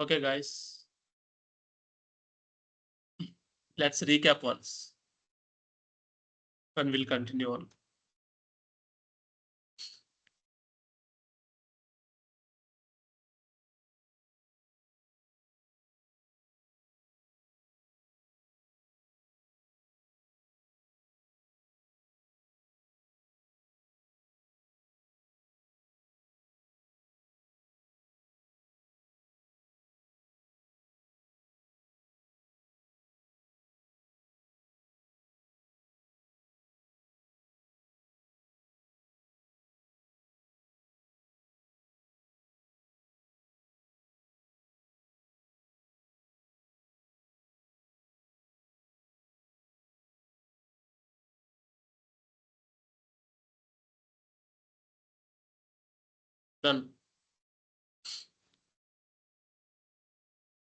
Okay, guys, let's recap once and we'll continue on. Done.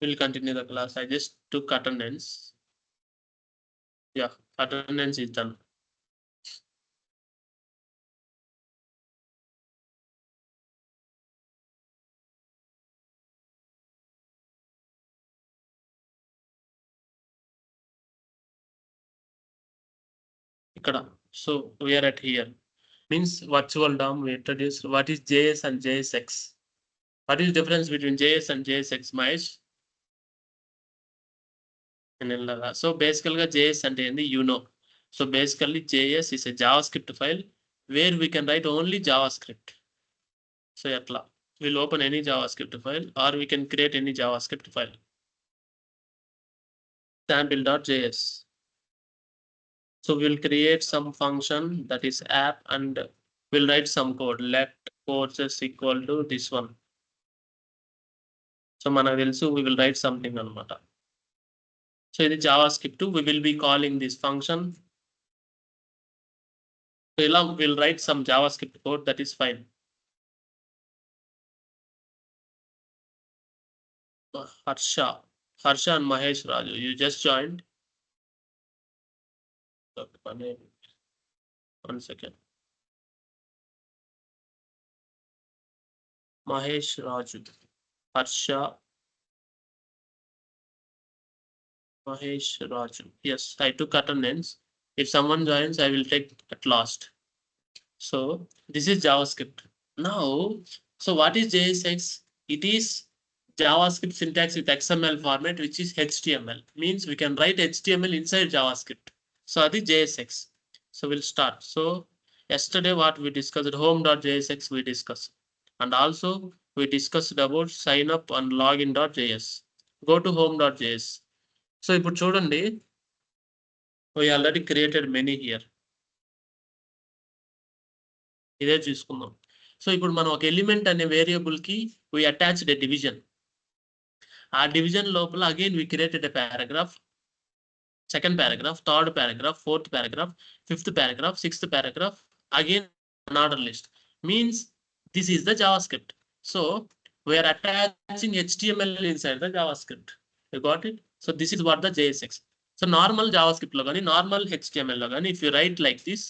We'll continue the class. I just took attendance. Yeah, attendance is done. So we are at here. Means virtual DOM we introduced. What is JS and JSX? What is the difference between JS and JSX, Mahesh? So basically JS and you know. So basically JS is a JavaScript file where we can write only JavaScript. So we'll open any JavaScript file or we can create any JavaScript file. Sample.js. So we'll create some function that is app and we'll write some code. Let courses equal to this one. So we will write something on Mata. So in the JavaScript we will be calling this function. So we'll write some JavaScript code, that is fine. Harsha and Mahesh Raju, you just joined. 1 second. Mahesh Raju, Harsha, Mahesh Raju. Yes, I took attendance. If someone joins, I will take at last. So this is JavaScript. Now, so what is JSX? It is JavaScript syntax with XML format, which is HTML. Means we can write HTML inside JavaScript. So that is JSX. So we'll start. So yesterday what we discussed, home.jsx we discussed. And also we discussed about sign up and login.js. Go to home.js. So ఇప్పుడు చూడండి, we already created many here. ఇదే చూసుకుందాం. So ఇప్పుడు మనం ఒక element అనే variable కి we attached a division. ఆ డివిజన్ లోపల again we created a paragraph, second paragraph, third paragraph, fourth paragraph, fifth paragraph, sixth paragraph, again an order list. Means this is the JavaScript. So we are attaching HTML inside the JavaScript. You got it? So this is what the JSX. So normal JavaScript lo gani, normal HTML lo gani, if you write like this,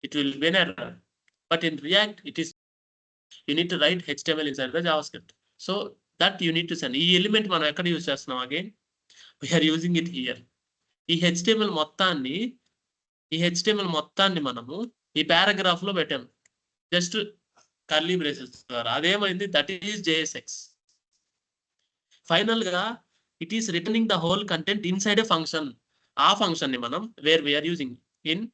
it will be an error. But in React, you need to write HTML inside the JavaScript. So that you need to send. ఈ element మనం ఎక్కడ use చేస్తున్నాం? Again we are using it here. ఈ HTML మొత్తాన్ని మనము ఈ paragraph లో పెట్టాము. జస్ట్ కర్లీ బ్రేసెస్ ద్వారా. అదేమైంది? That is JSX. ఫైనల్ గా it is returning the whole content inside a function. ఆ ఫంక్షన్ ని మనం wear we are using in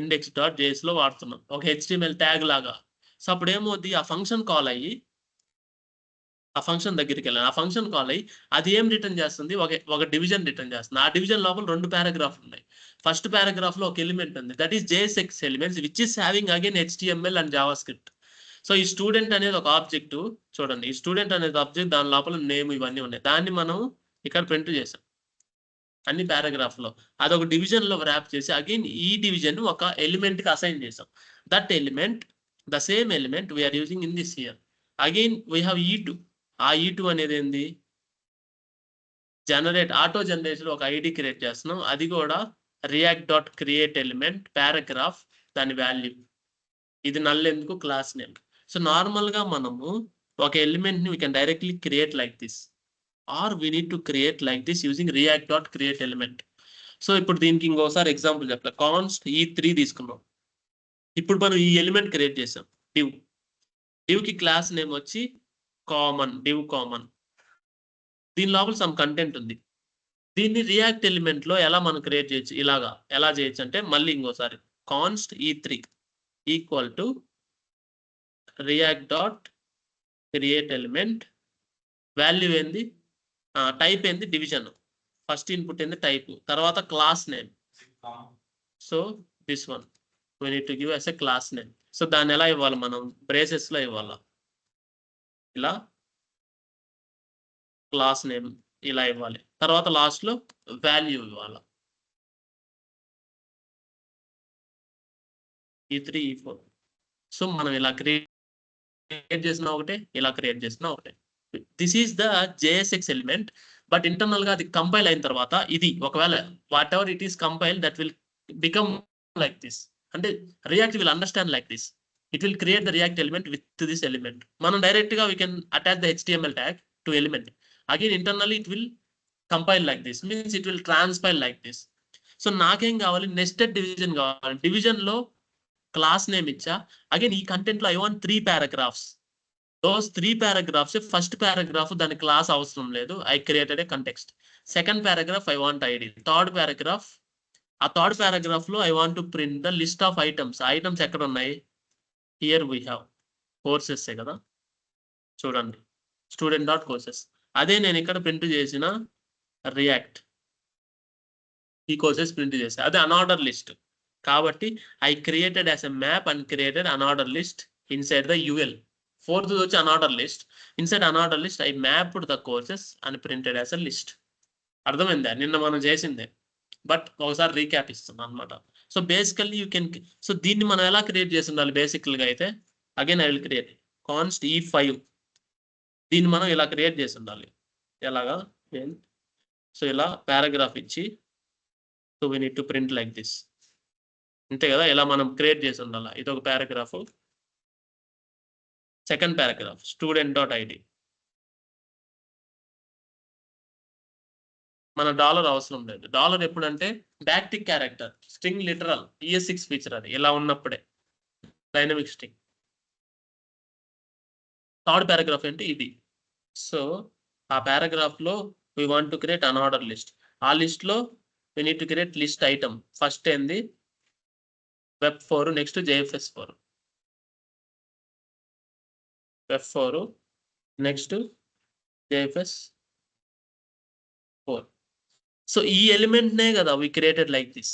index.js లో వాడుతున్నాం. ఒక HTML ట్యాగ్ లాగా. సో అప్పుడు ఏమవుద్ది? ఆ ఫంక్షన్ కాల్ అయ్యి ఆ ఫంక్షన్ దగ్గరికి వెళ్ళాను. ఆ ఫంక్షన్ కాల్ అయ్యి అది ఏం రిటర్న్ చేస్తుంది? ఒక డివిజన్ రిటర్న్ చేస్తుంది. ఆ డివిజన్ లోపల 2 పారాగ్రాఫ్లు ఉన్నాయి. ఫస్ట్ పారాగ్రాఫ్ లో ఒక ఎలిమెంట్ ఉంది, that is JSX elements which is having again HTML and JavaScript. So ఈ స్టూడెంట్ అనేది ఒక ఆబ్జెక్ట్. చూడండి, ఈ స్టూడెంట్ అనేది ఆబ్జెక్ట్, దాని లోపల నేమ్ ఇవన్నీ ఉన్నాయి. దాన్ని మనం ఇక్కడ ప్రింట్ చేసాం అన్ని పారాగ్రాఫ్ లో. అదొక డివిజన్ లో ర్యాప్ చేసి అగైన్ ఈ డివిజన్ ఒక ఎలిమెంట్ కి అసైన్ చేసాం. That element, the same element we're using in this here. Again we have E2. ఆ E2 అనేది ఏంది? ఆటో జనరేటర్ ఒక ఐడి క్రియేట్ చేస్తున్నాం. అది కూడా react.create ఎలిమెంట్ పారాగ్రాఫ్, దాని వాల్యూ. ఇది నల్ ఎందుకు? Class name. సో నార్మల్ గా మనము ఒక ఎలిమెంట్ ని we can directly create like this. or we need to create like this using react.createElement. So ఇప్పుడు దీనికి ఇంకోసారి ఎగ్జాంపుల్ చెప్పలే. కాన్స్ట్ E3 తీసుకున్నాం. ఇప్పుడు మనం ఈ ఎలిమెంట్ క్రియేట్ చేసాం div కి క్లాస్ నేమ్ వచ్చి కామన్, div కామన్. దీని లోపల సమ్ కంటెంట్ ఉంది. దీన్ని రియాక్ట్ ఎలిమెంట్ లో ఎలా మనం క్రియేట్ చేయొచ్చు, ఇలాగా ఎలా చేయొచ్చు అంటే మళ్ళీ ఇంకోసారి const E3 equal to react.createElement. Value ఏంది, టైప్ ఏంది డివిజన్, ఫస్ట్ ఇన్పుట్ ఏంది టైప్, తర్వాత class name. So this one we need to give as a class name. So దాన్ని ఎలా ఇవ్వాలి, మనం బ్రేసెస్ లో ఇవ్వాలా, ఇలా క్లాస్ నేమ్ ఇలా ఇవ్వాలి. తర్వాత లాస్ట్ లో వాల్యూ ఇవ్వాలి. E3 E4. సో మనం ఇలా క్రియేట్ చేసిన ఒకటే, ఇలా క్రియేట్ చేసిన ఒకటే. This is the JSX element. But internal గా అది కంపైల్ అయిన తర్వాత ఇది ఒకవేళ whatever it is compile that will become like this. అంటే React will understand like this. It will create the React element with this element. మనం direct గా we can attach the HTML tag to element. Again internally it will compile like this, means it will transpile like this. So నాకేం కావాలి, nested division కావాలి. Division లో class name ఇచ్చా. Again ఈ content లో I want 3 paragraphs. Those 3 paragraphs, first paragraph దాని class అవసరం లేదు, I created a context. Second paragraph I want ID. Third paragraph, ఆ థర్డ్ పారాగ్రాఫ్ లో I want to print the list of items. Items ఎక్కడ ఉన్నాయి, here we have courses కదా, చూడండి student dot courses. అదే నేను ఇక్కడ ప్రింట్ చేసిన రియాక్ట్ ఈ కోర్సెస్ ప్రింట్ చేసా, అదే అన్ఆర్డర్ లిస్ట్. కాబట్టి I created as a map and created unordered list inside the UL. Fourth వచ్చి unordered list. Inside unordered list I mapped the courses and printed as a list. అర్థమైందా, నిన్న మనం చేసిందే, but ఒకసారి recap ఇస్తున్నాను అనమాట. So basically you can, so దీన్ని మనం ఎలా క్రియేట్ చేసి ఉండాలి బేసిక్గా అయితే, again I will create const E5. దీన్ని మనం ఇలా క్రియేట్ చేసి ఉండాలి. ఎలాగా, సో ఇలా పారాగ్రాఫ్ ఇచ్చి, so we need to print like this. అంతే కదా, ఇలా మనం క్రియేట్ చేసి ఉండాలి. ఇది ఒక paragraph. Second paragraph student dot ID. మన డాలర్ అవసరం లేదు. డాలర్ ఎప్పుడంటే backtick character, string literal, ES6 feature అది ఇలా ఉన్నప్పుడే డైనమిక్ స్ట్రింగ్. థర్డ్ పారాగ్రాఫ్ ఏంటి ఇది. సో ఆ పారాగ్రాఫ్ లో we want to create unordered list. ఆ లిస్ట్ లో we need to create list item. First ఏంది web4, next JFS4. web4 next JFS4. So ఈ ఎలిమెంట్ నే కదా we created like this.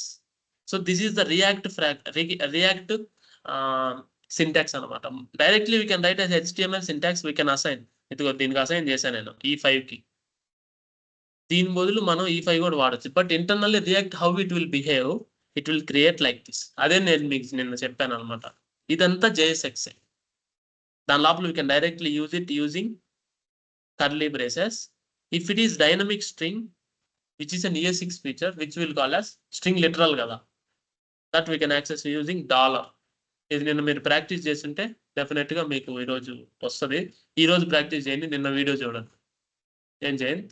So this is the React syntax అనమాట. Directly we can write as HTML syntax, we can assign. ఇదిగో దీనికి assign చేశాను నేను E5 కి. దీని బదులు మనం E5 కూడా వాడచ్చు. But internally react how it will behave, it will create like this. అదే నేను మీకు నిన్న చెప్పాను అనమాట. ఇదంతా JSX. దాని లోపల we can directly use it using curly braces. If it is dynamic string which is an ES6 feature, which will call as string literal కదా, that we can access using $. ఇది నిన్న మీరు ప్రాక్టీస్ చేస్తుంటే definite గా మీకు ఈరోజు వస్తుంది. ఈ రోజు ప్రాక్టీస్ చేయండి, నిన్న వీడియో చూడండి, ఏం చేయండి,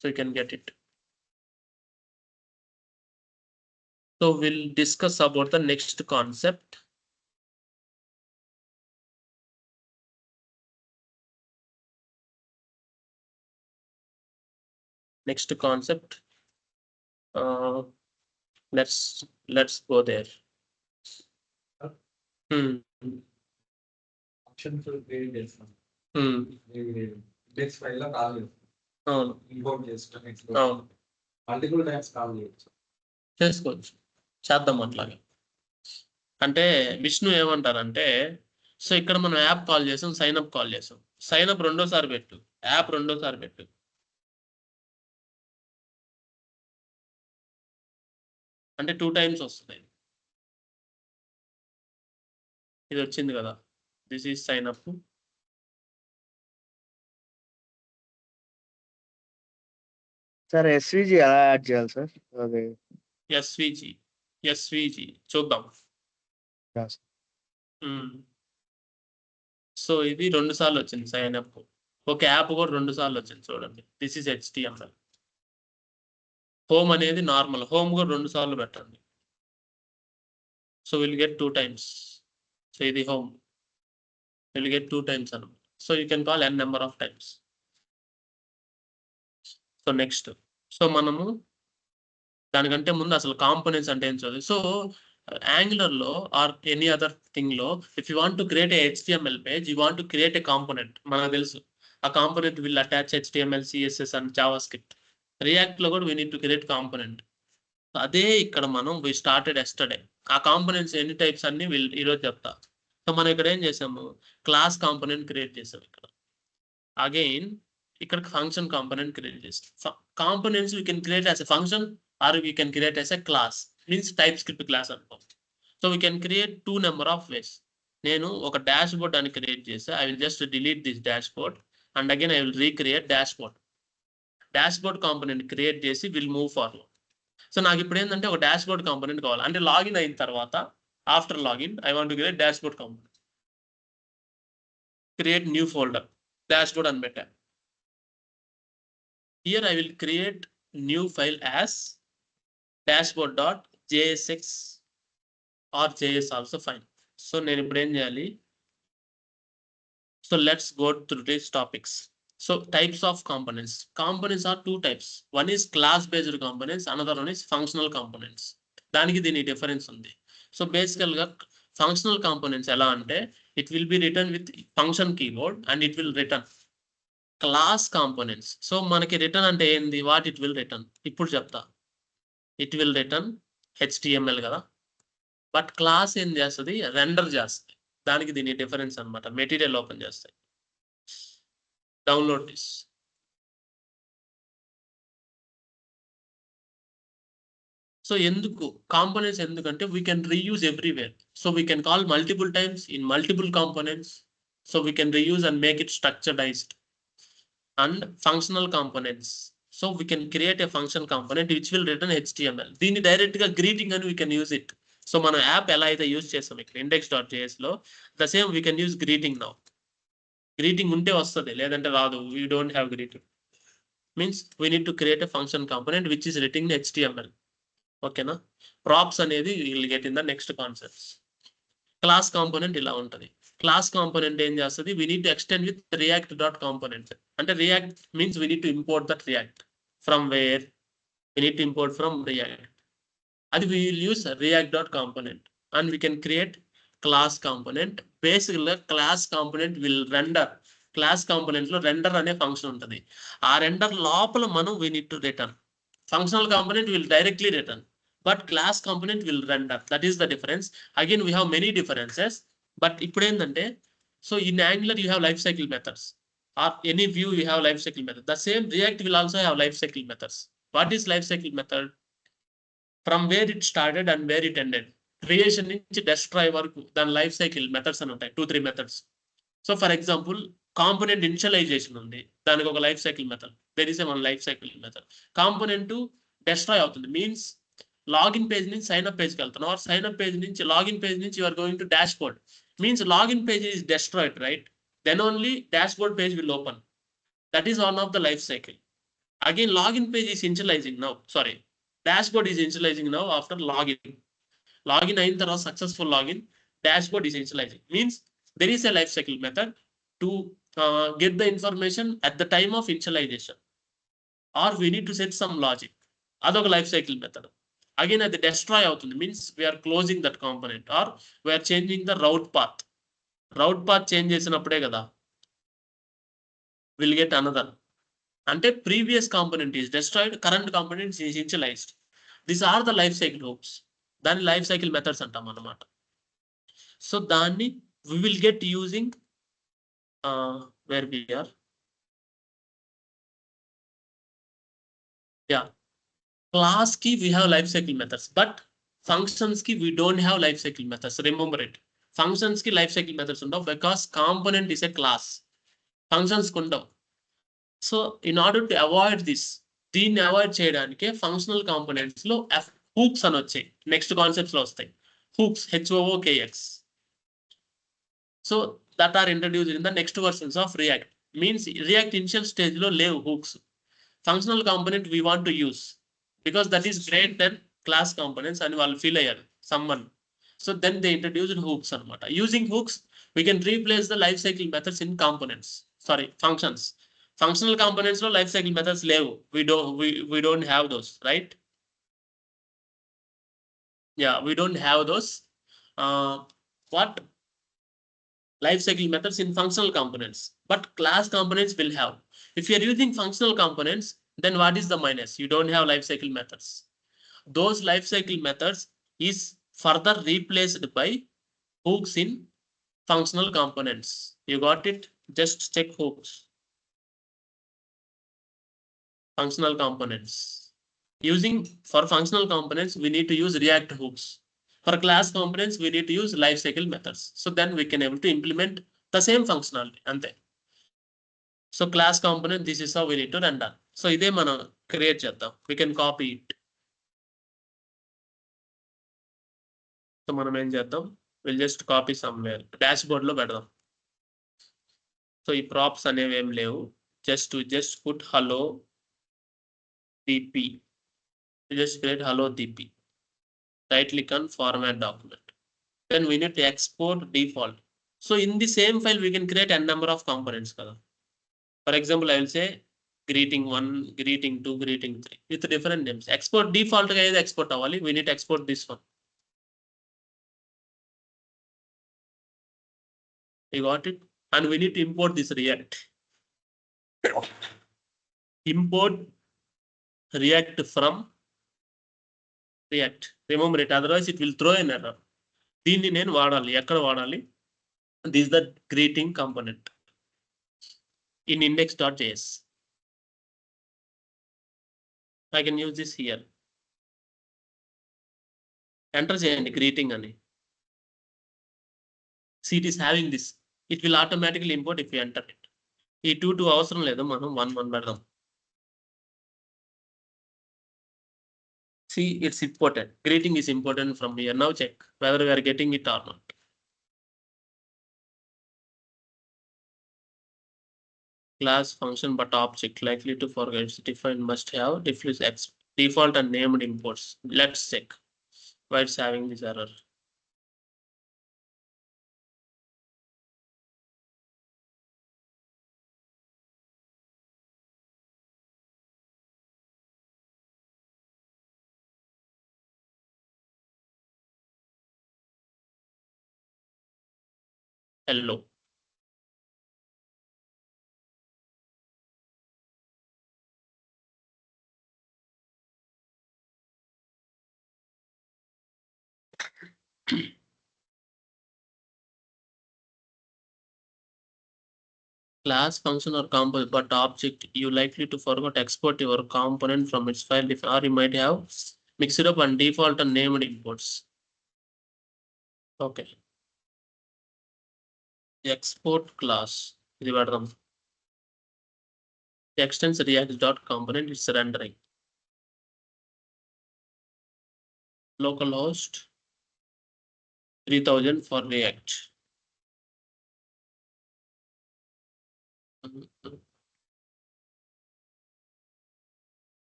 so you can get it. So will discuss about the next concept. Next concept, let's go there. Function for create చేస్తాం. ఇండెక్స్ ఫైల్ లో కాల్ చేస్తాం. అవును, ఇంపోర్ట్ చేస్తాం. అవును, మల్టిపుల్ టైమ్స్ కాల్ చేయొచ్చు. చేసుకోవచ్చు, చేద్దాం అట్లాగే. అంటే విష్ణు ఏమంటారంటే, సో ఇక్కడ మనం యాప్ కాల్ చేసాం, సైన్ అప్ కాల్ చేసాం. సైన్ అప్ రెండోసారి పెట్టు, యాప్ రెండోసారి పెట్టు. అంటే 2 times వస్తుంది. ఇది వచ్చింది కదా, this is sign up. Sir SVG ఎలా యాడ్ చేయాలి సార్? అది ఎస్విజి చూద్దాం. సో ఇది 2 సార్లు వచ్చింది సైన్ అప్. ఒక యాప్ కూడా 2 సార్లు వచ్చింది చూడండి. This is HTML. హోమ్ అనేది నార్మల్. హోమ్ కూడా 2 సార్లు పెట్టండి. So will get 2 times. So ఇది హోమ్. విల్ గెట్ 2 times అన్నమాట. So you can call n number of times. So next. So మనము దానికంటే ముందు అసలు కాంపోనెంట్స్ అంటే ఏం చదువు. సో యాంగులర్లో ఆర్ ఎనీ అదర్ థింగ్లో if you want to create a HTML page, you want to create a component. మనకు తెలుసు ఆ component will attach HTML, CSS and JavaScript. రియాక్ట్లో కూడా we need to create component. అదే ఇక్కడ మనం వి స్టార్టెడ్ ఎస్టర్డే. ఆ కాంపోనెంట్స్ ఎన్ని టైప్స్ అన్ని ఈరోజు చెప్తా. సో మనం ఇక్కడ ఏం చేసాము, క్లాస్ కాంపోనెంట్ క్రియేట్ చేసాం. ఇక్కడ అగైన్ ఇక్కడ ఫంక్షన్ కాంపోనెంట్ క్రియేట్ చేసాం. Components we can create as a function or we can create as a class. Means TypeScript class అనుకో. So we can create 2 number of ways. నేను ఒక dashboard అని create చేసా. I will just delete this dashboard and again I will recreate dashboard. Dashboard component create చేసి will move forward. So నాకు ఇప్పుడు ఏంటంటే ఒక dashboard component కావాలి. అంటే లాగిన్ అయిన తర్వాత after login I want to create dash board component. Create new folder dash board అని పెట్టా. Here I will create new file as dashboard.jsx or JS also fine. So నేను ఇప్పుడు ఏం చేయాలి. So let's go through these topics. So types of components. Components are 2 types. One is class based components, another one is functional components. దానికి దీని difference ఉంది. So బేసికల్ గా functional components ఎలా అంటే it will be return with function keyword and it will return. Class components so మనకి return అంటే ఏంది, వాట్ ఇట్ విల్ రిటర్న్ ఇప్పుడు చెప్తా. ఇట్ విల్ రిటర్న్ HTML కదా, బట్ క్లాస్ ఏం చేస్తుంది, రెండర్ చేస్తుంది. దానికి దీని డిఫరెన్స్ అనమాట. మెటీరియల్ ఓపెన్ చేస్తాయి. Download this. సో ఎందుకు కాంపోనెంట్స్ ఎందుకంటే we can reuse everywhere. So we can call multiple times in multiple components. So we can reuse and make it structuredized. And functional components. So we can create a function component which will return HTML. దీన్ని direct గా greeting అని we can use it. So మనం app ఎలా అయితే use చేస్తాం ఇక్కడ index.js లో the same we can use greeting now. Greeting ఉంటే వస్తుంది, లేదంటే రాదు. We don't have greeting. Means we need to create a function component which is returning HTML. ఓకేనా. ప్రాప్స్ అనేది we'll get in the next concepts. Class component ఇలా ఉంటుంది. Class component ఏం చేస్తుంది, we need to extend with react.component. అంటే react means we need to import that react. From where? We need to import from react. అది we will use react.component and we can create class component. Basically class component will render. Class component లో render అనే function ఉంటుంది. ఆ render లోపల మనం we need to return. Functional component will directly return, but class component will render. That is the difference. Again we have many differences. But ఇప్పుడు ఏంటంటే so in Angular you have life cycle methods or any view you have life cycle method. The same React will also have life cycle methods. What is life cycle method? From where it started and where it ended. Creation నుంచి destroy వరకు దాని life cycle methods అని ఉంటాయి. 2-3 methods. So for example component initialisation ఉంది, దానికి ఒక లైఫ్ cycle మెథడ్. There is a one life cycle method. Component destroy అవుతుంది మీన్స్ లాగిన్ పేజ్ నుంచి సైన్ అప్ పేజ్కి వెళ్తున్నాం, ఆర్ సైన్ అప్ పేజ్ నుంచి లాగిన్ పేజ్ నుంచి you're going to dashboard. Means login page is destroyed, right? Then only dashboard page will open. That is one of the life cycle. Again login page is initializing now. Sorry, dashboard is initializing now after login. Login అయిన తర్వాత successful login, dashboard is initializing. Means there is a life cycle method to get the information at the time of initialization, or we need to set some logic. అదొక life cycle method. Again అది destroy అవుతుంది means we're closing that component or we're changing the route path. Route path change చేసినప్పుడే కదా will get another. అంటే previous component is destroyed, current component is initialised. This are the life cycle hooks. దాన్ని life cycle methods అంటాం అన్నమాట. So దాన్ని we will get using where we are class ki we have life cycle methods, but functions ki we don't have life cycle methods. Remember it. Functions ki life cycle methods undav because component is a class. Functions kundav. So in order to avoid this, దీన్ని avoid చేయడానికి functional components లో hooks అని వచ్చాయి. Next concepts లో వస్తాయి hooks, HOOKX. So that are introduced in the next versions of React. means React initial stage లో లేవు hooks. Functional component we want to use because that is great than class components and వాళ్ళు feel అయ్యారు someone. So then they introduced hooks అనమాట. Using hooks we can replace the lifecycle methods in components. Sorry, functions. Functional components లో lifecycle methods లేవు. We don't have those, right? Yeah, we don't have those. What lifecycle methods in functional components, but class components will have. If you are using functional components, then what is the minus? You don't have lifecycle methods. Those lifecycle methods is further replaced by hooks in functional components. You got it? Just check hooks. Functional components. Using for functional components, we need to use React hooks. For class components, we need to use lifecycle methods. So then we can able to implement the same functionality. Ante. So class component, this is how we need to run that. So ఇదే మనం create చేద్దాం. We can copy it. So మనం ఏం చేద్దాం? We'll just copy somewhere. Dashboard లో పెడదాం. So ఈ props అనేవి ఏం లేవు. Just put hello dp. Just create hello dp. Right click on format document. Then we need to export default. So in the same file we can create n number of components kada. For example, I will say greeting 1, greeting 2, greeting 3 with different names. Export default ga ఏది export అవ్వాలి. We need to export this one. You got it? And we need to import this React. Import React from React. Remember it, otherwise it will throw an error. దీన్ని నేను వాడాలి. ఎక్కడ వాడాలి? This is the greeting component in index.js. I can use this here. Enter చేయండి greeting అని. See, it is having this. It will automatically import if you enter it. ఈ 2 అవసరం లేదు, మనం 1 పెడదాం. See, it's important. Greeting is important from here. Now check whether we are getting it or not. Class function but object likely to forget defined must have default and named imports. Let's check why it's having this error. Hello. Class function or component but object you likely to forget export your component from its file if or you might have mixed up and default and named imports. Okay. Export class. ఇది పెడదాం. Extends react.component is rendering. Localhost 3000 for React.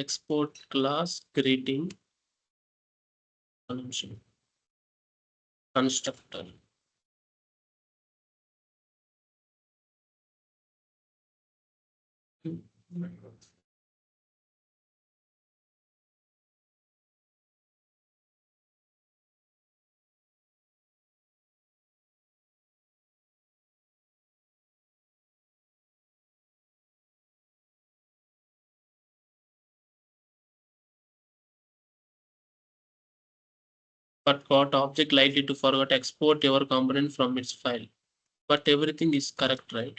Export class greeting function constructor. But got object likely to forget export your component from its file. But everything is correct, right?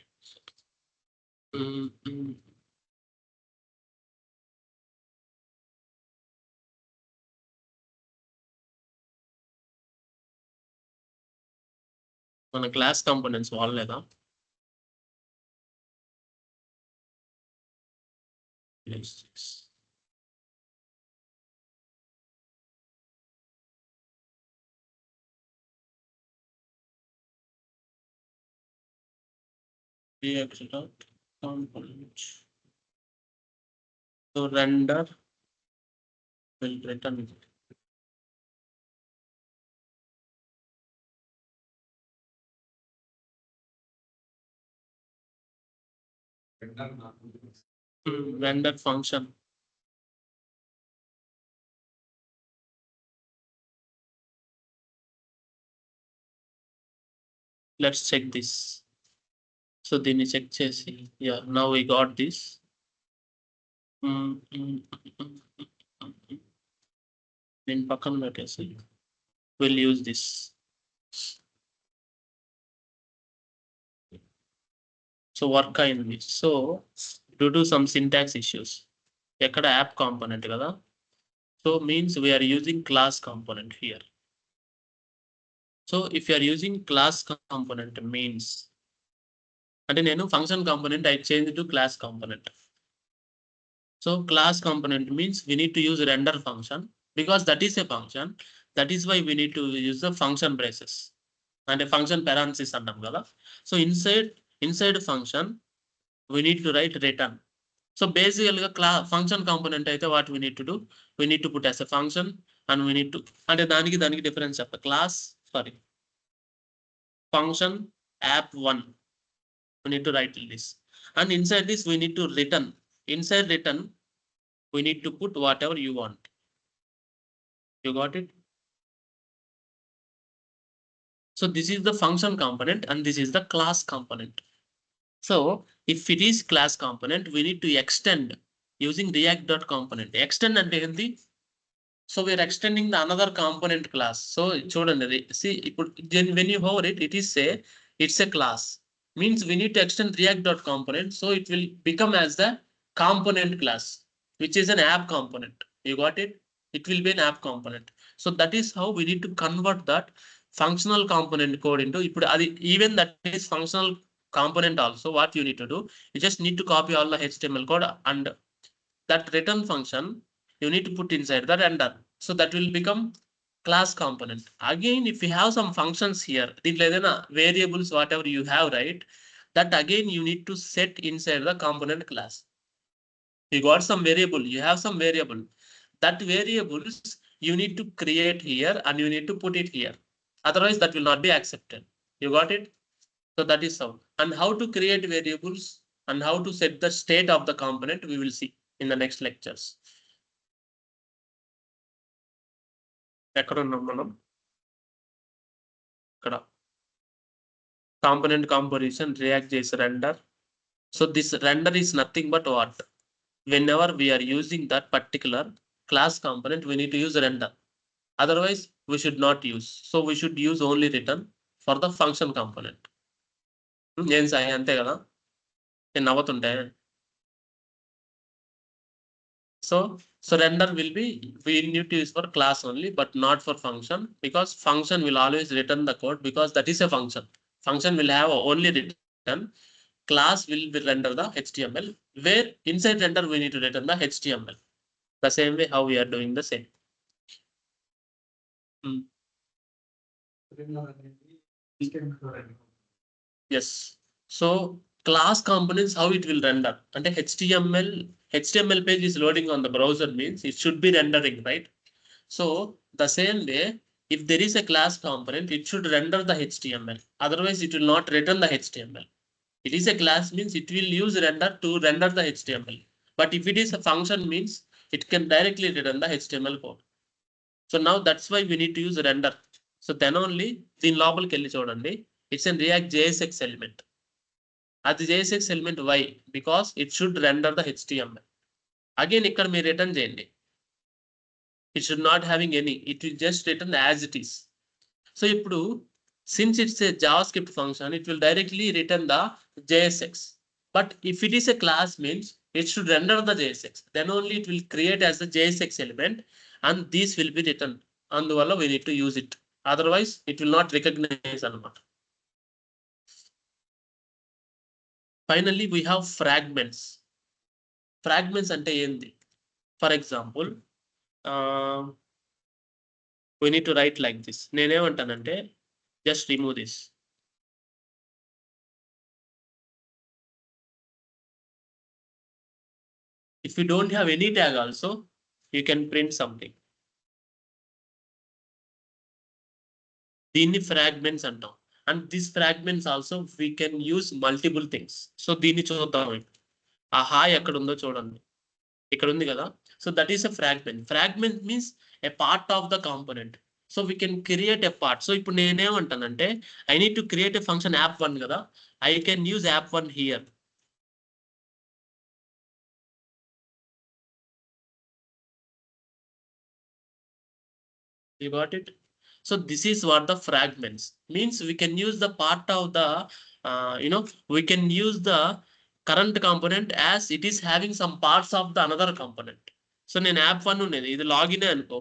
మన class components వాడలేదా? React.component. So render will return it. Render function. Let's check this. So దీన్ని check చేసి, yeah, now we got this. దీని పక్కన పెట్టేసి we'll use this. So work అయింది. So due to some syntax issues, ఎక్కడ app component కదా, so means we are using class component here. So if you are using class component means, అంటే నేను function component I changed to class component. So class component means we need to use render function because that is a function. That is why we need to use the function braces and a function parenthesis అంటాం కదా. So inside function we need to write return. So basically function component అయితే what we need to do, we need to put as a function and we need to, అంటే దానికి difference చెప్తా, class function app1 we need to write this, and inside this we need to return. Inside return we need to put whatever you want. You got it? So this is the function component and this is the class component. So if it is class component, we need to extend using react.component. Extend అంటే ఏంటి? So we are extending the another component class. So చూడండి, see when you hover it, it is it's a class. Means we need to extend react.component, so it will become as the component class, which is an app component. You got it? It will be an app component. So that is how we need to convert that functional component code into, even that is functional component also. What you need to do, you just need to copy all the HTML code and that return function you need to put inside the render. So that will become class component. Again, if you have some functions here, variables, whatever you have, right? That again you need to set inside the component class. You got some variable, you have some variable. That variables you need to create here and you need to put it here. Otherwise that will not be accepted. You got it? So that is how. And how to create variables and how to set the state of the component we will see in the next lectures. ఎక్కడ ఉన్నాం మనం? ఇక్కడ component composition, ReactJs render. So this render is nothing but what? Whenever we are using that particular class component, we need to use render. Otherwise we should not use. So we should use only return for the function component. ఏం సాయి అంతే కదా? నేను నవ్వుతుంటే. So render will be, we need to use for class only but not for function, because function will always return the code because that is a function. Function will have only return. Class will render the HTML, where inside render we need to return the HTML. The same way how we are doing the same. Yes. So class components, how it will render? And HTML page is loading on the browser means it should be rendering, right? So the same way, if there is a class component, it should render the HTML. Otherwise it will not return the HTML. It is a class means it will use render to render the HTML. But if it is a function means it can directly return the HTML code. So now that's why we need to use render. So then only దీని లోపలికి వెళ్ళి చూడండి, it's a React JSX element. అది JSX element why? Because it should render the HTML. Again ఇక్కడ మీరు return చేయండి. It should not having any, it will just return as it is. So ఇప్పుడు since it's a JavaScript function, it will directly return the JSX. But if it is a class means it should render the JSX. Then only it will create as a JSX element and this will be written. అందువల్ల we need to use it. Otherwise it will not recognize అన్నమాట. Finally we have fragments. Fragments అంటే ఏంది? For example, we need to write like this. నేనేమంటానంటే just remove this. If you don't have any tag also, you can print something. దీన్ని fragments అంటాం. And this fragments also we can use multiple things. So దీన్ని చూద్దాం. ఆ hi ఎక్కడ ఉందో చూడండి, ఇక్కడ ఉంది కదా. So that is a fragment. Fragment means a part of the component. So we can create a part. So ఇప్పుడు నేనేమంటానంటే I need to create a function app one కదా, I can use app one here. You got it? So this is what the fragments means. We can use the part of the we can use the current component as it is having some parts of the another component. So in app1 ఉన్నది, ఇది login అనుకో.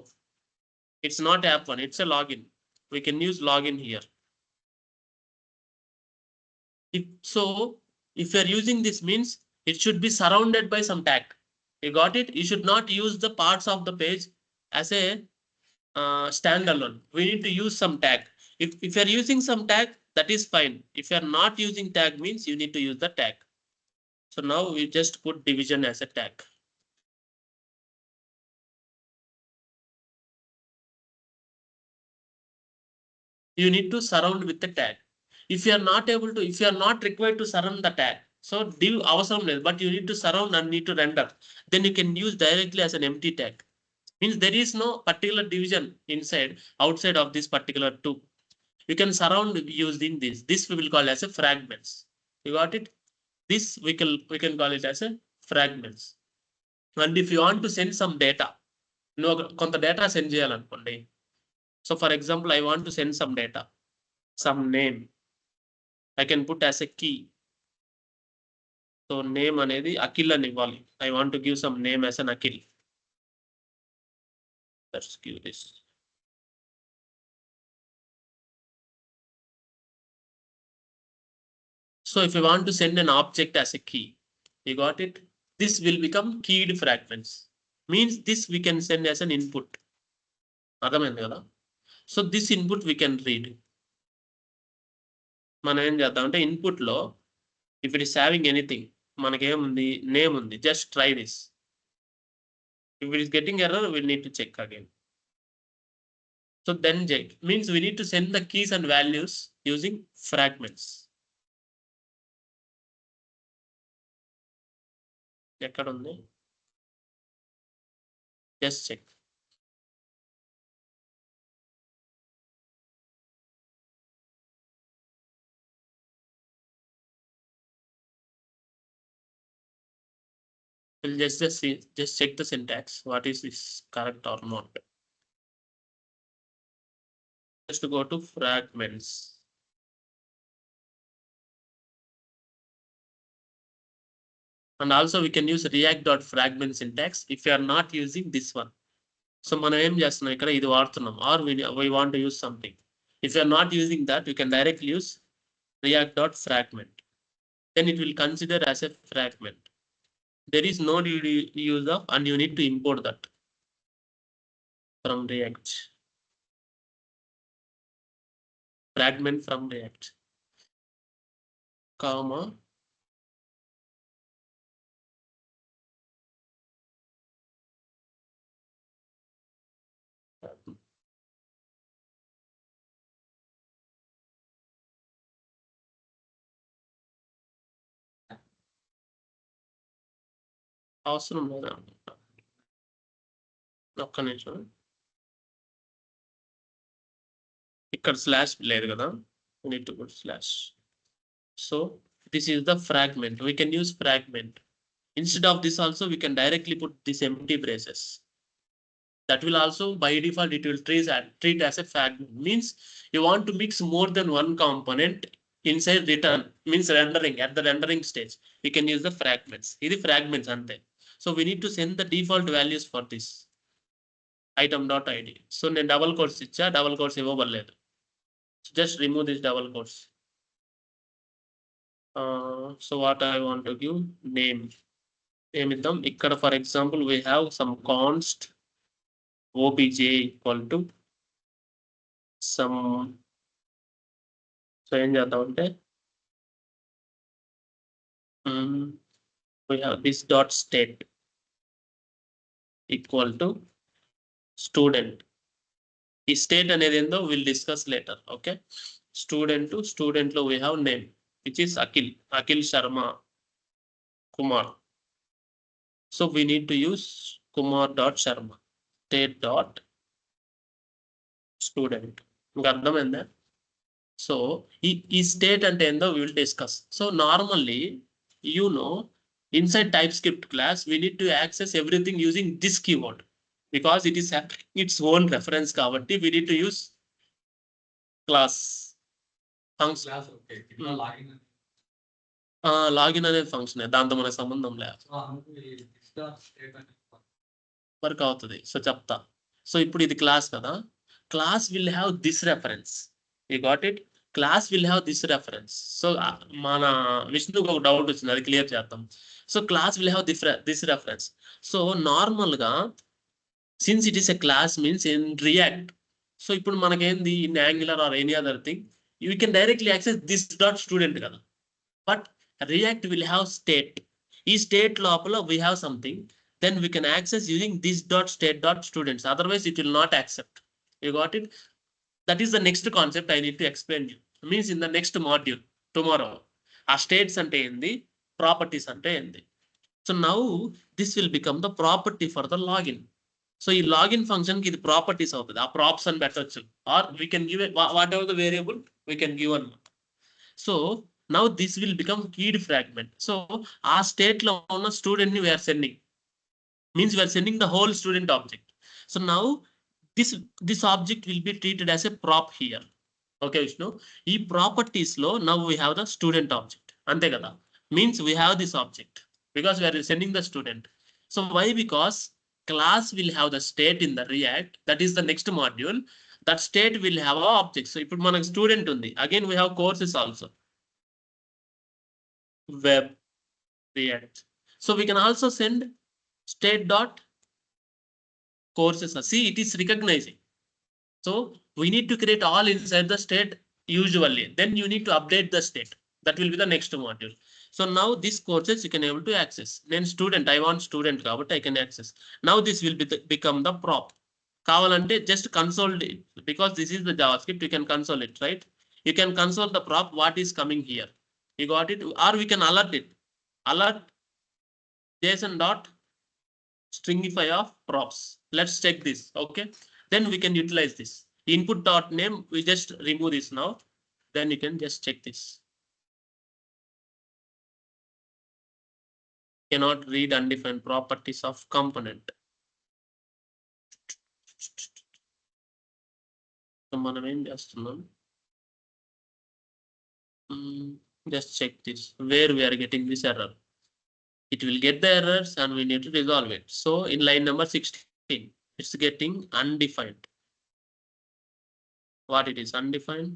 It's not app1, it's a login. We can use login here. If you are using this means it should be surrounded by some tag. You got it? You should not use the parts of the page as a standalone. We need to use some tag. If you are using some tag, that is fine. If you are not using tag means you need to use the tag. So now we just put division as a tag. You need to surround with the tag. If you are not able to, if you are not required to surround the tag, so div avasam లేదు, but you need to surround and need to render, then you can use directly as an empty tag. Means there is no particular division inside, outside of this particular two. You can surround using this. This we will call as a fragments. You got it? This we can call it as a fragments. And if you want to send some data, కొంత data send చేయాలనుకోండి. So for example, I want to send some data, some name. I can put as a key. So name అనేది అఖిల్ అని ఇవ్వాలి. I want to give some name as an Akhil. Let's give this. So if you want to send an object as a key, you got it? This will become keyed fragments. Means this we can send as an input. అర్థమైంది కదా? So this input we can read. మనం ఏం చేద్దాం అంటే input లో if it is having anything, మనకేముంది, name ఉంది. Just try this. If it is getting error, we need to check again. So then check means we need to send the keys and values using fragments. ఎక్కడ ఉంది? Just check. We'll just check the syntax. What is this correct or not? Just to go to fragments. And also we can use react.fragment syntax if you are not using this one. So మనం ఏం చేస్తున్నాం ఇక్కడ, ఇది వాడుతున్నాం, or we want to use something. If you are not using that, you can directly use react.fragment. Then it will consider as a fragment. There is no use of, and you need to import that from React. Fragment from React, comma, అవసరం లేదా ఒక్క నిమిషం, ఇక్కడ slash లేదు కదా, we need to put slash. So this is the fragment. We can use fragment. Instead of this also we can directly put this empty braces. That will also by default it will treat as a fragment. Means you want to mix more than one component inside return, means rendering, at the rendering stage we can use the fragments. ఇది fragments ante. So we need to send the default values for this item.id. So నేను double quotes ఇచ్చా, double quotes ఇవ్వబడలేదు. So just remove this double quotes. So what I want to give, name ఇద్దాం. ఇక్కడ for example we have some const obj equal to some. So ఏం చేద్దాం అంటే we have this dot state. Equal to student. ఈ state అనేది ఏందో will discuss later. Okay, student లో we have name which is Akhil Sharma Kumar. So we need to use Kumar dot Sharma state dot student. మీకు అర్థమైందా? So ఈ స్టేట్ అంటే ఏందో will discuss. So normally inside TypeScript class we need to access everything using this keyword because it is its own reference కాబట్టి we need to use class function. Class okay. Login. Login అనే function దాంతో మనకు సంబంధం లేదు, work అవుతుంది. So చెప్తా. So ఇప్పుడు ఇది క్లాస్ కదా, class will have this reference. You got it? Class will have this reference. So మన విష్ణుకు ఒక డౌట్ వచ్చింది, అది క్లియర్ చేద్దాం. So class will have this reference. So normal గా since it is a class means in React, so ఇప్పుడు మనకేంది in Angular or any other thing you can directly access this dot student కదా. But React will have state. ఈ state లోపల we have something, then we can access using this dot state dot students, otherwise it will not accept. You got it? That is the next concept I need to explain you. Means in the next module tomorrow a states ante endi, properties ante endi. So now this will become the property for the login. So ఈ login function ki ఇది properties అవుతుంది. ఆ props అని పెట్టొచ్చు, or we can give it whatever the variable we can give one. So now this will become keyed fragment. So ఆ state లో ఉన్న student ని we are sending, means we are sending the whole student object. So now this object will be treated as a prop here. Okay Vishnu, ee properties lo now we have the student object ante kada, means we have this object because we are sending the student. So why? Because class will have the state in the React, that is the next module. That state will have a object. So ipudu manaku student undi, again we have courses also, web, React. So we can also send state dot courses. See, it is recognizing. So we need to create all inside the state usually. Then you need to update the state. That will be the next module. So now this courses you can able to access. Then student, I want student, but I can access. Now this will be become the prop. Kavalante just console it, because this is the JavaScript. You can console it, right? You can console the prop what is coming here. You got it? Or we can alert it. Alert JSON dot stringify of props. Let's check this. Okay, then we can utilize this input dot name. We just remove this now, then you can just check this. Cannot read undefined properties of component. So మనం ఏం చేస్తున్నాం, just check this where we are getting this error. It will get the errors and we need to resolve it. So in line number 16, it's getting undefined. What it is? Undefined.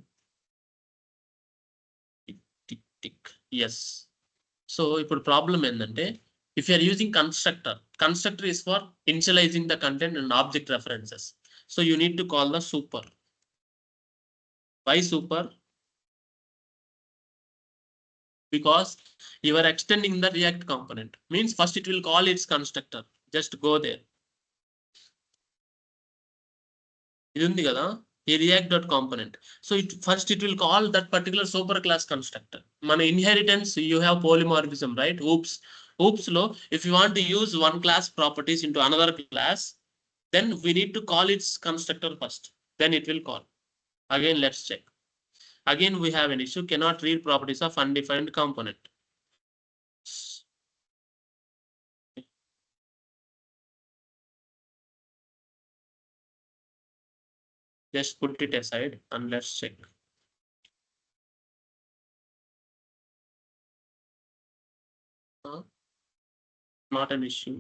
Tick, tick. Yes. So ఇప్పుడు problem ఏంటంటే, if you are using constructor is for initializing the content and object references. So you need to call the super. Why super? Because you are extending the React component. Means first it will call its constructor. Just go there. ఇది ఉంది కదా, ఈ react.component. So first it will call that particular super class constructor. మన inheritance you have polymorphism, right? Oops lo, if you want to use one class properties into another class, then we need to call its constructor first. Then it will call. Again let's check. Again we have an issue, cannot read properties of undefined component. Just put it aside and let's check. Not an issue.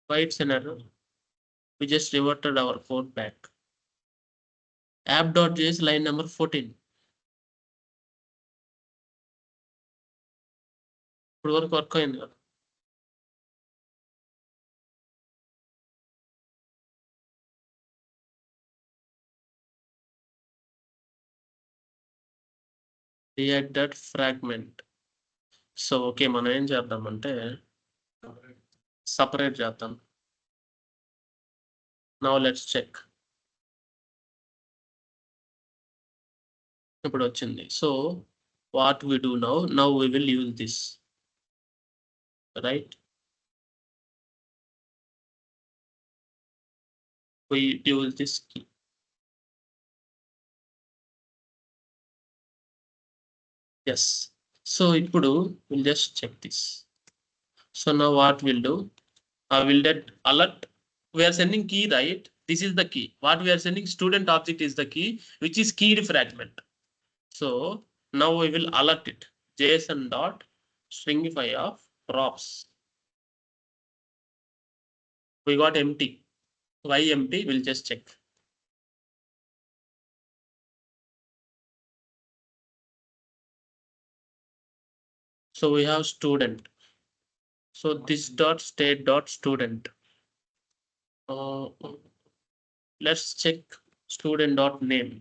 Why it's an error? We just reverted our code back. App.js line number 14. ఇప్పుడు వరకు work అయింది కదా. react.fragment. So okay, మనం ఏం చేద్దామంటే separate చేద్దాం. Now let's check. ఇప్పుడు వచ్చింది. So what we do now we will use this, right? We use this key. Yes. So ఇప్పుడు will just check this. So now what will do, I will get alert. We are sending key, right? This is the key. What we are sending student object is the key, which is keyed fragment. So now we will alert it. JSON dot stringify of props. We got empty. Why empty? We'll just check. So we have student. So this dot state dot student. Let's check student dot name.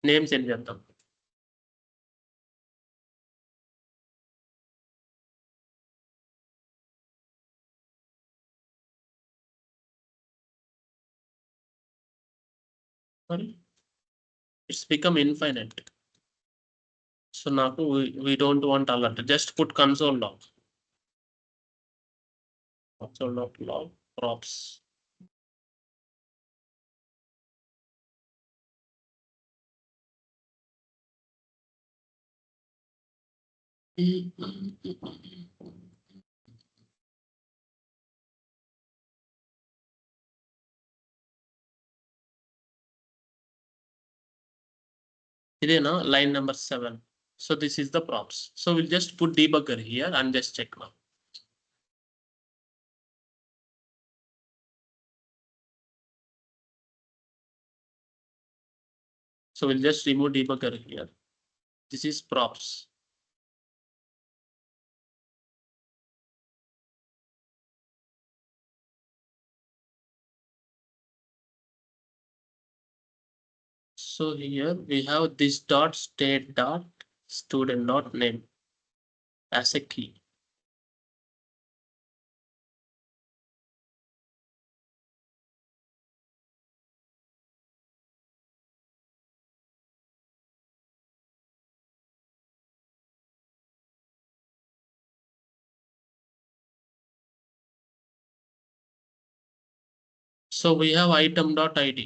Names in చేద్దాం. It's become infinite. So now we don't want alert. Just put console log. Console log props. ఇదేనా line number 7. So this is the props. So we'll just put debugger here and just check now. So we'll just remove debugger here. This is props. So here we have this dot state dot student dot name as a key. So we have item dot id.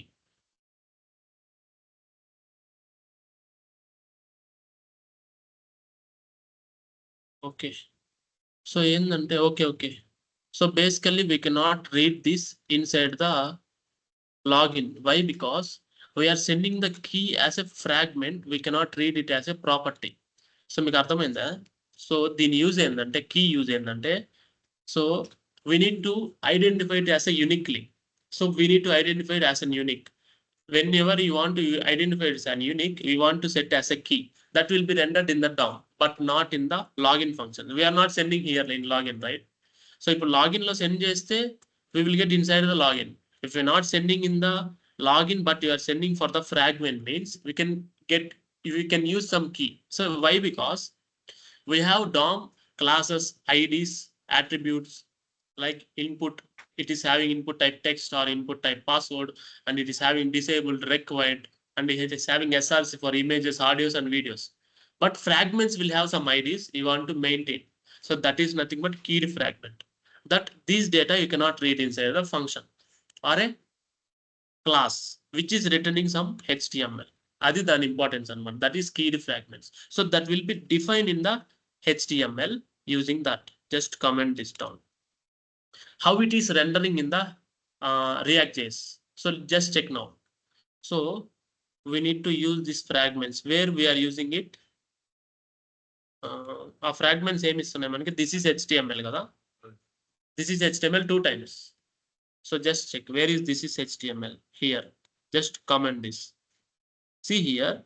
Okay. So ఏందంటే okay. So basically we cannot read this inside the login. Why? Because we are sending the key as a fragment. We cannot read it as a property. So మీకు అర్థమైందా? So దీని use ఏంటంటే, key use ఏంటంటే, so we need to identify it as a uniquely. So we need to identify it as an unique. Whenever you want to identify it as an unique, we want to set as a key that will be rendered in the DOM, but not in the login function. We are not sending here in login, right? So if login lo send cheste, we will get inside the login. If you're not sending in the login, but you are sending for the fragment, means we can use some key. So why? Because we have DOM classes, IDs, attributes like input. It is having input type text or input type password, and it is having disabled required, and it is having SRC for images, audios, and videos. But fragments will have some IDs you want to maintain. So that is nothing but keyed fragment. That these data you cannot read inside the function or a class which is returning some HTML. Adi the importance and one that is keyed fragments. So that will be defined in the HTML using that. Just comment this down. How it is rendering in the ReactJs. So just check now. So we need to use these fragments. Where we are using it, our fragments same is this is HTML kada. This is HTML 2 times. So just check where is this is HTML here. Just comment this. See here.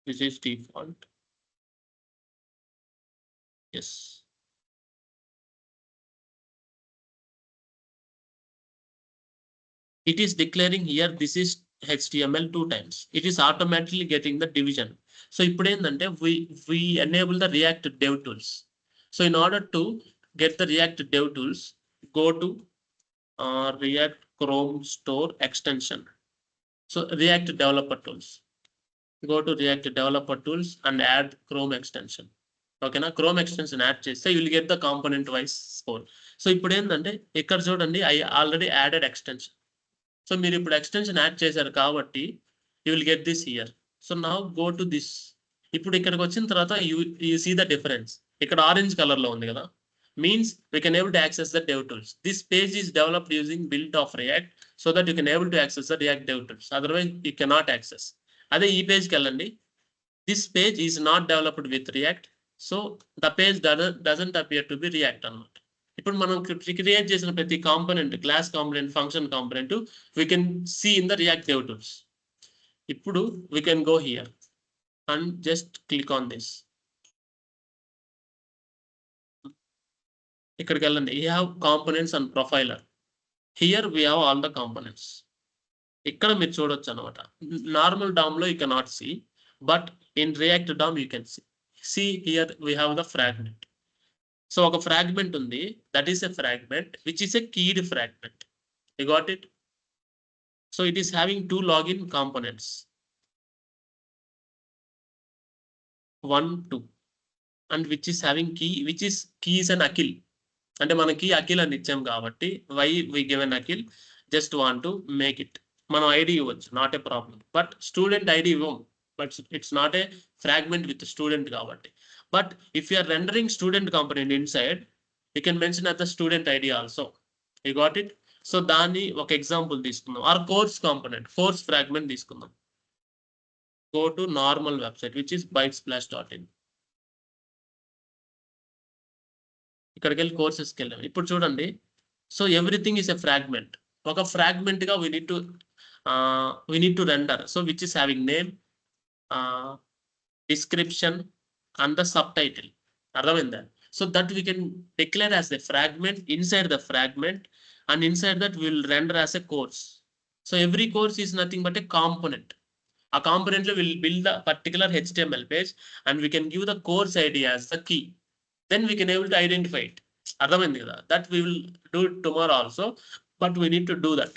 This is default. Yes. it is declaring here this is HTML 2 times. It is automatically getting the division. So ఇప్పుడు ఏంటంటే we enable the React Dev Tools. So in order to get the React Dev Tools, go to React Chrome Store extension. So React Developer Tools. Go to React Developer Tools and add Chrome extension. Okay, na Chrome extension add చేస్తే you will get the component wise score. So ఇప్పుడు ఏంటంటే ఇక్కడ చూడండి I already added extension. So మీరు ఇప్పుడు extension add చేశారు కాబట్టి you will get this here. So now go to this. ఇప్పుడు ఇక్కడికి వచ్చిన తర్వాత యూ సీ ద డిఫరెన్స్. ఇక్కడ ఆరెంజ్ కలర్ లో ఉంది కదా, means we can able to access the dev tools. This page is developed using built of react so that you can able to access the react dev tools, otherwise you cannot access. అదే ఈ పేజ్కి వెళ్ళండి, this page is not developed with react, so the page doesn't appear to be react అన్నమాట. ఇప్పుడు మనం create చేసిన ప్రతి component, class component, function component we can see in the React Dev Tools. ఇప్పుడు we can go here and just click on this. ఇక్కడికి వెళ్ళండి, you have components and profiler. Here we have all the components. ఇక్కడ మీరు చూడొచ్చు అనమాట. Normal DOM లో you cannot see, but in React DOM you can see. See here we have the fragment. So ఒక fragment ఉంది, that is a fragment which is a keyed fragment. You got it? So it is having two login components, 1, 2, and which is having key, which is keys and Akhil. అంటే మనకి అఖిల్ అని ఇచ్చాం కాబట్టి why we given Akhil, just want to make it. మనం ID ఇవ్వచ్చు, not a problem, but student ID ఇవ్వం, but it's not a fragment with student కాబట్టి. But if you are rendering student component inside, you can mention at the student ID also. You got it? So దాన్ని ఒక example తీసుకుందాం. Or course component, course fragment తీసుకుందాం. Go to normal website which is bitesplash.in. ఇక్కడికి వెళ్ళి కోర్సెస్కి వెళ్ళాం. ఇప్పుడు చూడండి, so everything is a fragment. ఒక ఫ్రాగ్మెంట్ గా we need to render. So which is having name, description and the subtitle. అర్థమైందా? So that we can declare as a fragment inside the fragment, and inside that we will render as a course. So every course is nothing but a component. A component will build a particular HTML page and we can give the course ID as the key. Then we can able to identify it. అర్థమైంది కదా? That we will do it tomorrow also, but we need to do that.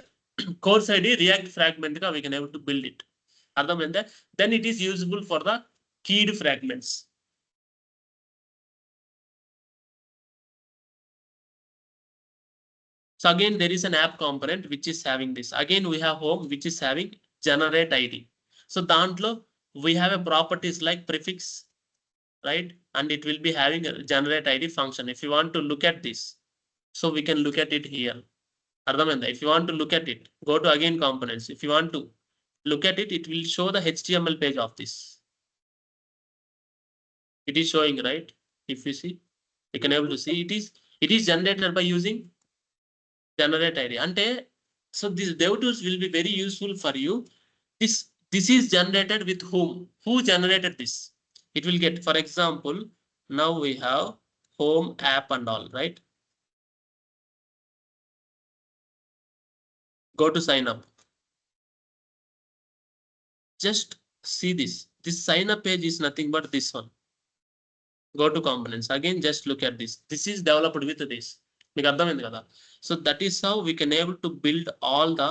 Course ID React fragment గా we can able to build it. అర్థమైందా? Then it is usable for the keyed fragments. So again there is an app component which is having this. Again we have home which is having generate ID. So దాంట్లో we have a properties like prefix, right? And it will be having a generate ID function. If you want to look at this, so we can look at it here. అర్థమైందా? If you want to look at it, go to again components. If you want to look at it, it will show the HTML page of this. It is showing, right? If you see, you can able to see it is generated by using generate ID. Ante, so these dev tools will be very useful for you. This is generated with whom? Who generated this? It will get, for example, now we have home app and all, right? Go to sign up. Just see this. This sign up page is nothing but this one. Go to components. Again, just look at this. This is developed with this. మీకు అర్థమైంది కదా? So that is how we can able to build all the,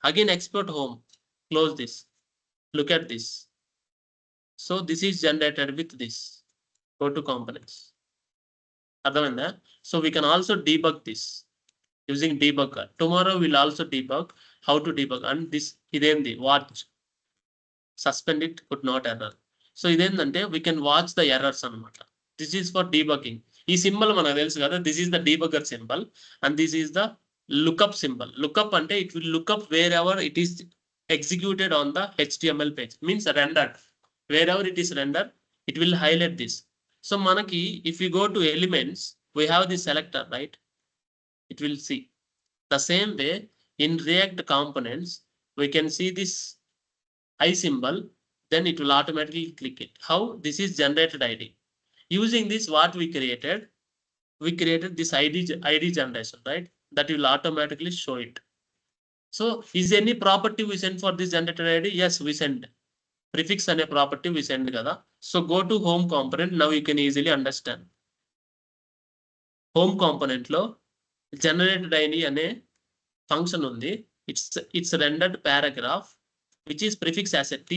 again export home. Close this. Look at this. So this is generated with this. Go to components. అర్థమైందా? So we can also debug this using debugger. Tomorrow we'll also debug how to debug. And this ఇదేంది, watch, suspend it, could not error. So ఇదేంటంటే we can watch the errors అన్నమాట. This is for debugging. ఈ symbol మనకు తెలుసు కదా, this is the debugger symbol and this is the lookup symbol. Lookup అంటే it will look up wherever it is executed on the HTML page, means rendered. Wherever it is rendered, it will highlight this. So manaki, if we go to elements, we have the selector, right? It will see. The same way in React components, we can see this I symbol, then it will automatically click it. How? This is generated ID. Using this, what we created this ID generation, right? That will automatically show it. So is any property we send for this generated ID? Yes, we send. Prefix and a property we send kada. So go to home component. Now you can easily understand. Home component lo generated ID ane function undi. It's rendered paragraph which is prefix as a t,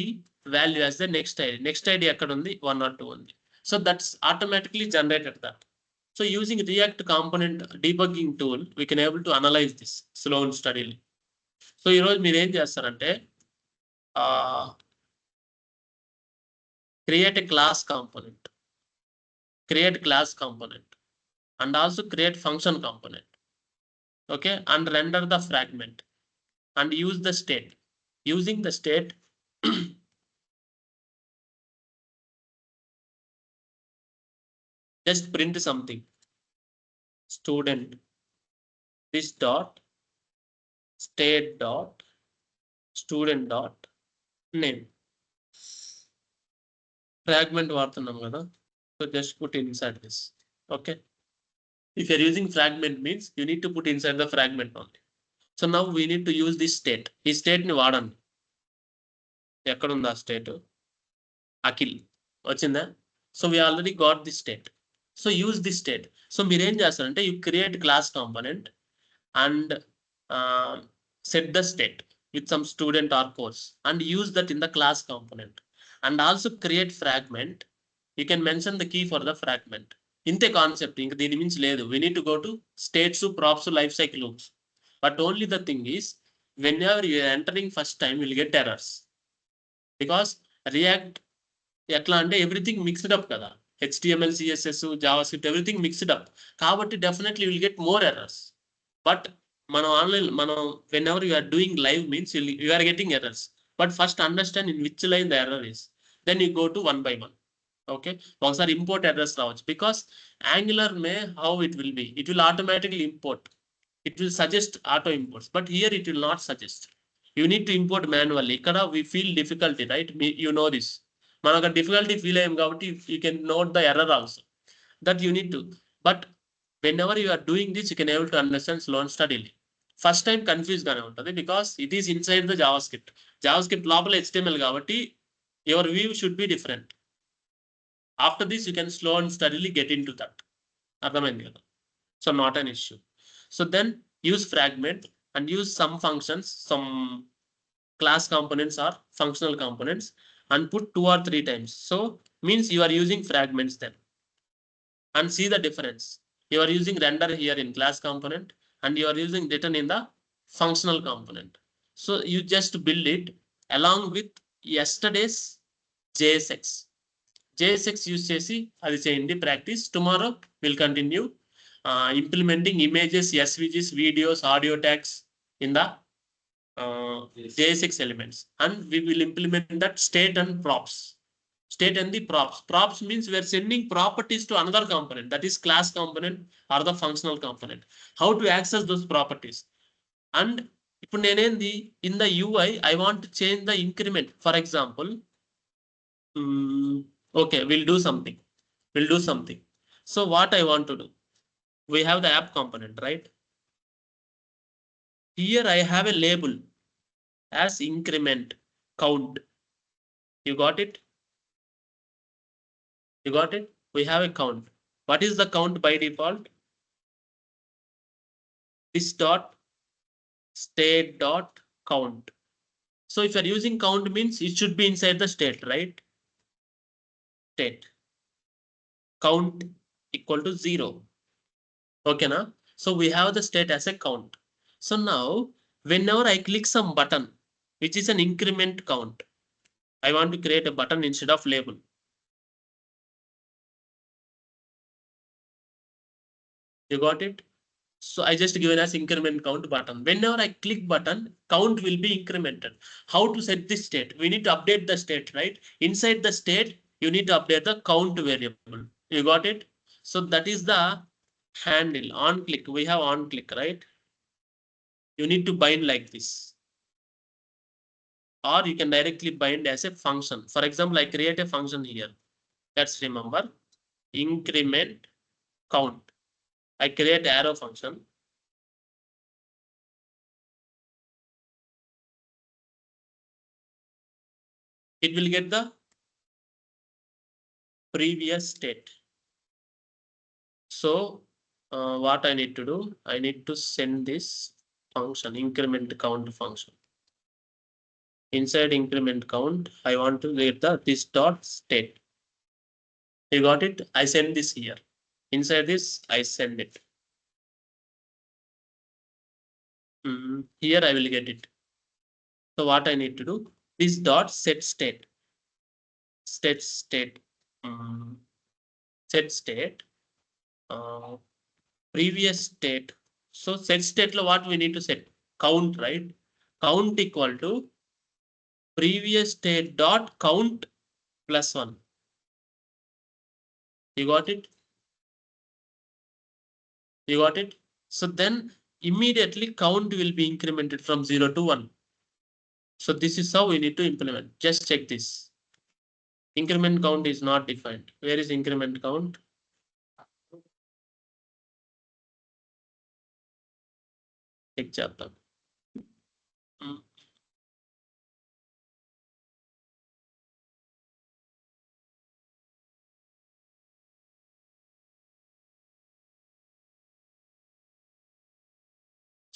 value as the next ID. Next ID ekkada undi 1 or 2 undi. So that's automatically generated that. So using React component debugging tool, we can able to analyze this slow and steadily. So ఈ రోజు మీరు ఏం చేస్తారంటే create a class component, and also create function component. Okay, and render the fragment and use the state. Using the state, just print something. Student this dot state dot student dot name. Fragment వాడుతున్నాం కదా. So just put inside this. Okay. If you're using fragment means you need to put inside the fragment only. So now we need to use this state. ఈ state ని వాడండి. ఎక్కడ ఉంది ఆ state? Akhil వచ్చిందా? So we already got this state. So use this state. So మీరు ఏం చేస్తారంటే you create class component and set the state with some student or course and use that in the class component and also create fragment. You can mention the key for the fragment. ఇంతే concept, ఇంకా దీని మించి లేదు. We need to go to states, props, life cycle loops. But only the thing is, whenever you are entering first time, you will get errors. Because React, ఎట్లా అంటే everything mixed up కదా. HTML, CSS, JavaScript, everything mixed up. కాబట్టి definitely you will get more errors. But మనం online whenever you are doing live means you are getting errors. But first understand in which line the error is. Then you go to one by one. Okay, ఒకసారి import errors రావచ్చు because Angular may how it will be. It will automatically import. It will suggest auto imports, but here it will not suggest. You need to import manually. ఇక్కడ we feel difficulty, right? You know this. మనకు difficulty feel అయ్యాం కాబట్టి you can note the error also. That you need to. But whenever you are doing this, you can able to understand slow and steadily. First time confused గానే ఉంటుంది because it is inside the JavaScript. JavaScript లోపల HTML కాబట్టి your view should be different. After this, you can slow and steadily get into that. So not an issue. So then use fragment and use some functions, some class components or functional components and put 2 or 3 times. So means you are using fragments then. And see the difference. You are using render here in class component and you are using return in the functional component. So you just build it along with yesterday's JSX. JSX use చేసి అది చేయండి practice. Tomorrow will continue implementing images, SVGs, videos, audio tags in the JSX elements and we will implement that state and props. State and the props. Props means we are sending properties to another component, that is class component or the functional component. How to access those properties? And ఇప్పుడు నేనేంది in the UI I want to change the increment. For example, okay, we'll do something. So what I want to do, we have the app component, right? Here I have a label as increment count. You got it? We have a count. What is the count by default? This dot state dot count. So if you are using count means it should be inside the state, right? State count equal to 0. Okay, na? So we have the state as a count. So now whenever I click some button which is an increment count, I want to create a button instead of label. You got it? So I just given as increment count button. Whenever I click button, count will be incremented. How to set this state? We need to update the state, right? Inside the state, you need to update the count variable. You got it? So that is the handle on click. We have on click, right? You need to bind like this. Or you can directly bind as a function. For example, I create a function here. Let's remember increment count. I create arrow function. it will get the previous state. So what I need to do, I need to send this function, increment count function. Inside increment count, I want to get the this dot state. You got it? I send this here. Inside this, I send it. Here I will get it. So what I need to do, this dot set state. Set state. Set state. Previous state. So set state lo what we need to set? Count, right? Count equal to previous state dot count plus 1. You got it? You got it? So then immediately count will be incremented from 0 to 1. So this is how we need to implement. Just check this. Increment count is not defined. Where is increment count? Check chapter.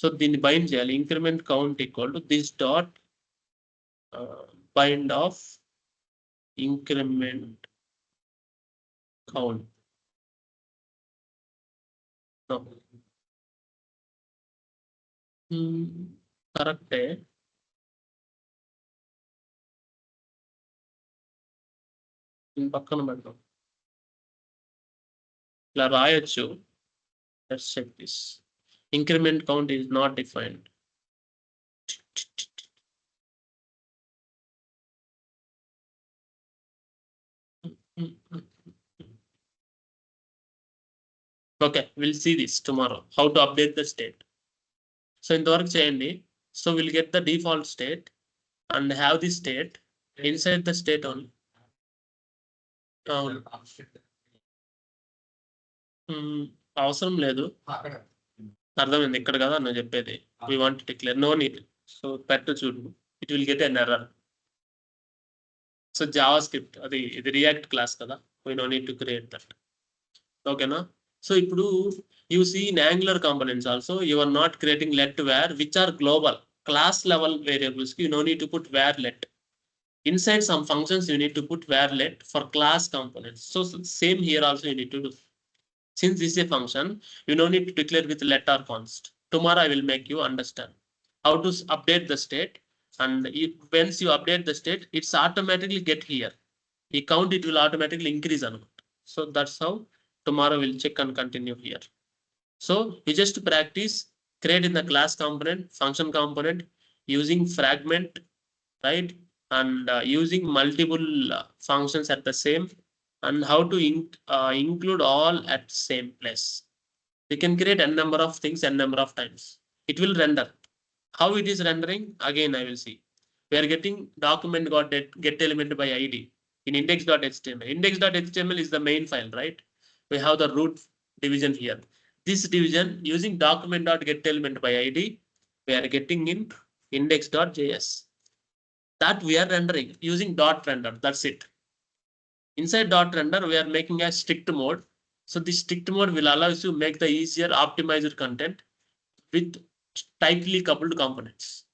So దీన్ని bind చేయాలి. Increment count equal to this dot bind of increment count. No. Correct. పక్కన పెడదాం. ఇలా రాయొచ్చు. Let's check this. Increment count is not defined. Okay, we'll see this tomorrow. How to update the state. So in the work cheyandi. So we'll get the default state and have the state inside the state only. అవసరం లేదు. అర్థమైంది ఇక్కడ కదా నేను చెప్పేది. We want to declare no need. So పెట్టు చూడు. It will get an error. So JavaScript అది ఇది React class కదా. We don't need to create that. Okay na? So ఇప్పుడు you see in Angular components also you are not creating let var which are global class level variables. You no need to put var let. Inside some functions you need to put var let for class components. So same here also you need to do. Since this is a function, you don't need to declare with let or const. Tomorrow I will make you understand how to update the state, and once you update the state, it's automatically get here. The count it will automatically increase on it. So that's how tomorrow we'll check and continue here. So you just practice creating the class component, function component using fragment, right? And using multiple functions at the same, and how to include all at same place. You can create n number of things n number of times. It will render. How it is rendering? Again, I will see. We are getting document got get element by ID in index.html. Index.html is the main file, right? We have the root division here. This division using document.get element by ID, we are getting in index.js. That we are rendering using dot render. That's it. Inside dot render, we are making a strict mode. So this strict mode will allow you to make the easier optimized content with tightly coupled components.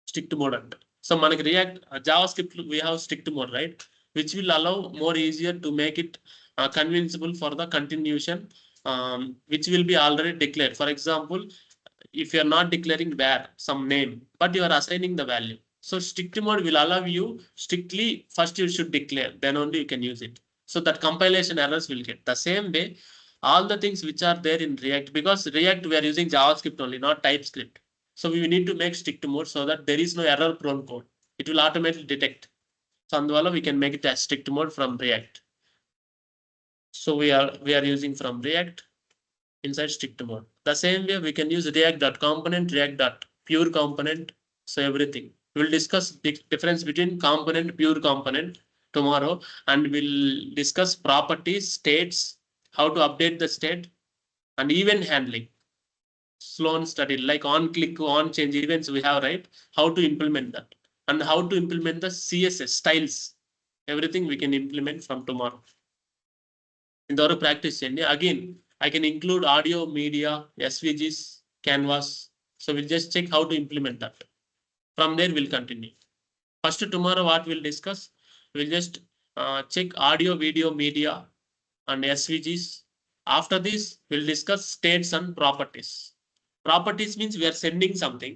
Strict mode under. So manaki React JavaScript we have strict mode, right? Which will allow more easier to make it convincible for the continuation, which will be already declared. For example, if you are not declaring var some name, but you are assigning the value. So strict mode will allow you strictly first you should declare, then only you can use it. So that compilation errors will get. The same way, all the things which are there in React, because React we are using JavaScript only, not TypeScript. So we need to make strict mode so that there is no error prone code. It will automatically detect. So andwala we can make it as strict mode from React. So we are using from React inside strict mode. The same way we can use React.component, React.pure component. So everything. We'll discuss the difference between component, pure component tomorrow, and we'll discuss properties, states, how to update the state, and event handling. Sloan study like on click, on change events we have, right? How to implement that. and how to implement the CSS styles. Everything we can implement from tomorrow. ఇంతవరకు practice చేయండి. Again, I can include audio, media, SVGs, canvas. So we'll just check how to implement that. From there, we'll continue. First, tomorrow, what we'll discuss, we'll just check audio, video, media, and SVGs. After this, we'll discuss states and properties. Properties means we are sending something.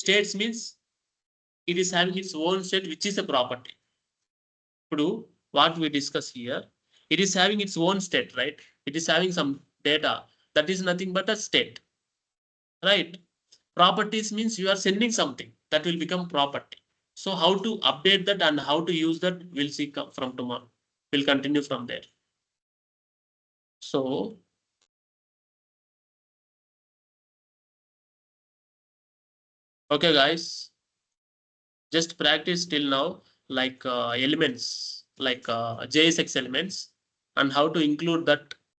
States means it is having its own state, which is a property. What we discuss here, it is having its own state, right? It is having some data that is nothing but a state, right? Properties means you are sending something that will become property. So how to update that and how to use that, we'll see from tomorrow. We'll continue from there. So okay guys, just practice till now, like elements, like JSX elements, and how to include that